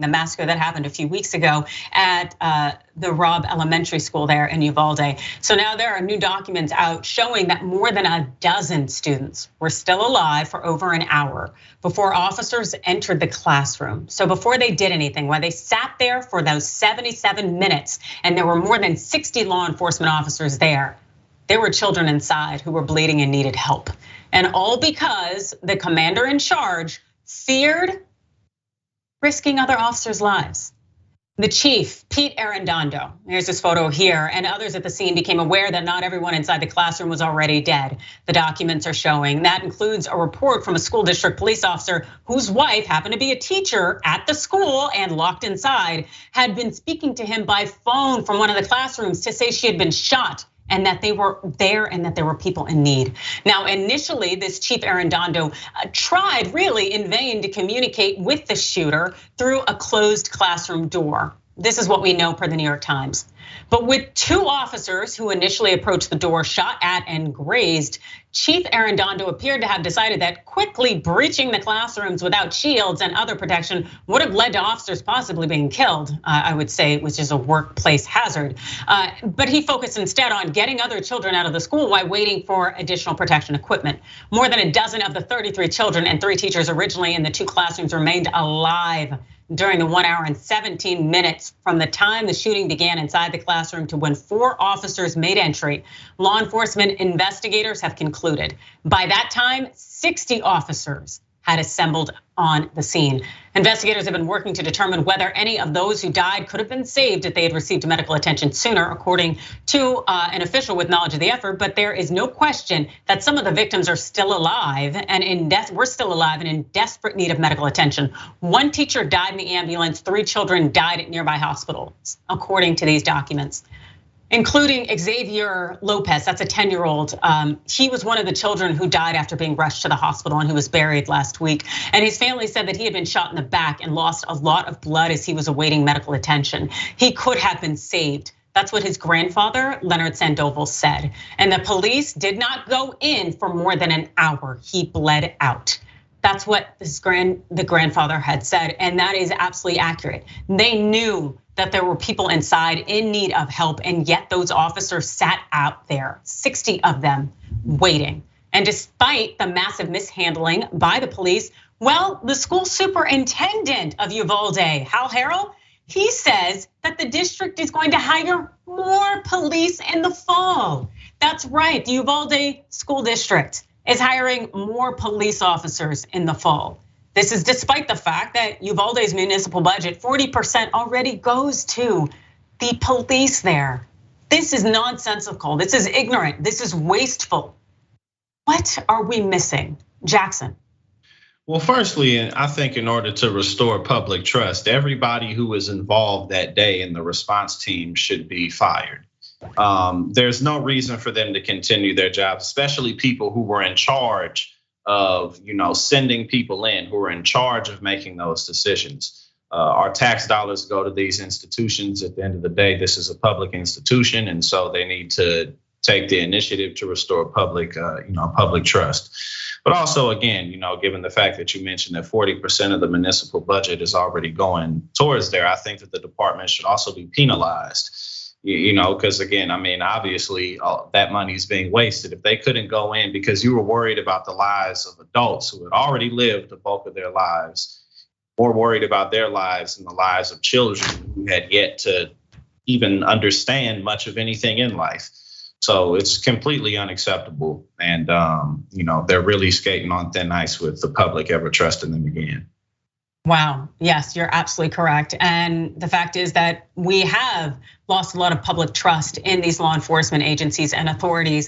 the massacre that happened a few weeks ago at the Robb Elementary School there in Uvalde. So now there are new documents out showing that more than a dozen students were still alive for over an hour before officers entered the classroom. So before they did anything, while they sat there for those 77 minutes, and there were more than 60 law enforcement officers there were children inside who were bleeding and needed help. And all because the commander in charge feared risking other officers' lives. The chief, Pete Arredondo, here's his photo here, and others at the scene became aware that not everyone inside the classroom was already dead. The documents are showing. That includes a report from a school district police officer whose wife happened to be a teacher at the school and locked inside, had been speaking to him by phone from one of the classrooms to say she had been shot, and that they were there and that there were people in need. Now, initially, this Chief Arredondo tried really in vain to communicate with the shooter through a closed classroom door. This is what we know per the New York Times. But with 2 officers who initially approached the door, shot at and grazed, Chief Arredondo appeared to have decided that quickly breaching the classrooms without shields and other protection would have led to officers possibly being killed, I would say, which is a workplace hazard. But he focused instead on getting other children out of the school while waiting for additional protection equipment. More than a dozen of the 33 children and 3 teachers originally in the 2 classrooms remained alive during the 1 hour and 17 minutes from the time the shooting began inside the classroom to when 4 officers made entry. Law enforcement investigators have concluded by that time, 60 officers had assembled on the scene. Investigators have been working to determine whether any of those who died could have been saved if they had received medical attention sooner, according to an official with knowledge of the effort. But there is no question that some of the victims are still alive and we're still alive and in desperate need of medical attention. 1 teacher died in the ambulance, 3 children died at nearby hospitals, according to these documents, including Xavier Lopez, that's a 10-year-old. He was one of the children who died after being rushed to the hospital, and he was buried last week. And his family said that he had been shot in the back and lost a lot of blood as he was awaiting medical attention. He could have been saved. That's what his grandfather, Leonard Sandoval, said. And the police did not go in for more than an hour. He bled out. That's what the grandfather had said, and that is absolutely accurate. They knew that there were people inside in need of help, and yet those officers sat out there, 60 of them, waiting. And despite the massive mishandling by the police, well, the school superintendent of Uvalde, Hal Harrell, he says that the district is going to hire more police in the fall. That's right, the Uvalde School District is hiring more police officers in the fall. This is despite the fact that Uvalde's municipal budget, 40% already goes to the police there. This is nonsensical, this is ignorant, this is wasteful. What are we missing, Jackson? Well, firstly, I think in order to restore public trust, everybody who was involved that day in the response team should be fired. There's no reason for them to continue their jobs, especially people who were in charge of, sending people in, who were in charge of making those decisions. Our tax dollars go to these institutions. At the end of the day, this is a public institution, and so they need to take the initiative to restore public trust. But also, again, given the fact that you mentioned that 40% of the municipal budget is already going towards there, I think that the department should also be penalized. Because again, obviously that money is being wasted. If they couldn't go in because you were worried about the lives of adults who had already lived the bulk of their lives, more worried about their lives and the lives of children who had yet to even understand much of anything in life. So it's completely unacceptable. And, they're really skating on thin ice with the public ever trusting them again. Wow, yes, you're absolutely correct. And the fact is that we have lost a lot of public trust in these law enforcement agencies and authorities.